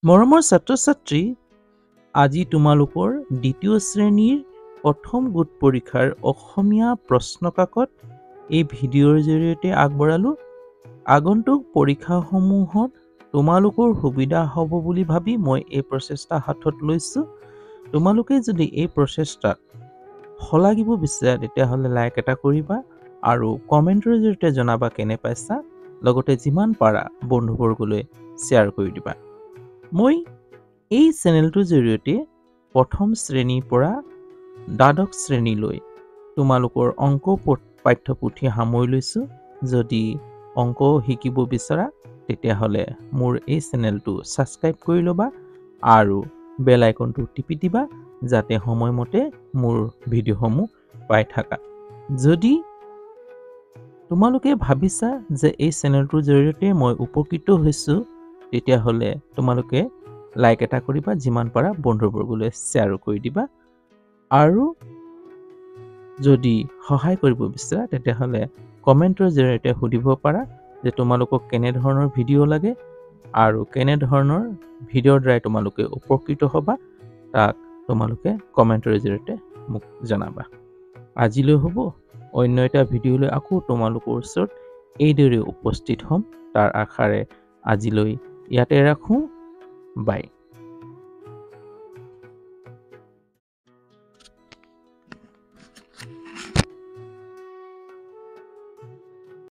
মৰমৰ ছাত্ৰ-ছাত্ৰী, আজি তোমালোকৰ দ্বিতীয় শ্ৰেণীৰ প্ৰথম গোট পৰীক্ষাৰ অসমীয়া প্ৰশ্নকাকত এই ভিডিঅ'ৰ জৰিয়তে আগবঢ়ালোঁ। আগন্তুক পৰীক্ষাসমূহত তোমালোকৰ সুবিধা হ'ব বুলি ভাবি মই এই প্ৰচেষ্টা হাতত লৈছোঁ। তোমালোকে যদি এই প্ৰচেষ্টাত শলাগিব বিচাৰা তেতিয়াহ'লে লাইক এটা কৰিবা আৰু কমেণ্টৰ জৰিয়তে জনাবা কেনে পাইছা, লগতে যিমান পাৰা বন্ধুবৰ্গলৈ শ্বেয়াৰ কৰি দিবা। মই এই চেনেলটোৰ জৰিয়তে প্ৰথম শ্ৰেণীৰ পৰা দ্বাদশ শ্ৰেণীলৈ তোমালোকৰ অংক পাঠ্যপুথি সামৰি লৈছোঁ। যদি অংক শিকিব বিচাৰা তেতিয়াহ'লে মোৰ এই চেনেলটো ছাবস্ক্ৰাইব কৰি ল'বা আৰু বেল আইকনটো টিপি দিবা যাতে সময়মতে মোৰ ভিডিঅ'সমূহ পাই থাকা। যদি তোমালোকে ভাবিছা যে এই চেনেলটোৰ জৰিয়তে মই উপকৃত হৈছোঁ তেতিয়াহ'লে তোমালোকে লাইক এটা কৰিবা, যিমান পাৰা বন্ধুবৰ্গলৈ শ্বেয়াৰো কৰি দিবা আৰু যদি সহায় কৰিব বিচাৰা তেতিয়াহ'লে কমেণ্টৰ জৰিয়তে সুধিব পাৰা যে তোমালোকক কেনেধৰণৰ ভিডিঅ' লাগে আৰু কেনেধৰণৰ ভিডিঅ'ৰ দ্বাৰাই তোমালোকে উপকৃত হ'বা, তাক তোমালোকে কমেণ্টৰ জৰিয়তে মোক জনাবা। আজিলৈ হ'ব, অন্য এটা ভিডিঅ'লৈ আকৌ তোমালোকৰ ওচৰত এইদৰে উপস্থিত হ'ম। তাৰ আশাৰে আজিলৈ ইয়াতে ৰাখোঁ। বাই।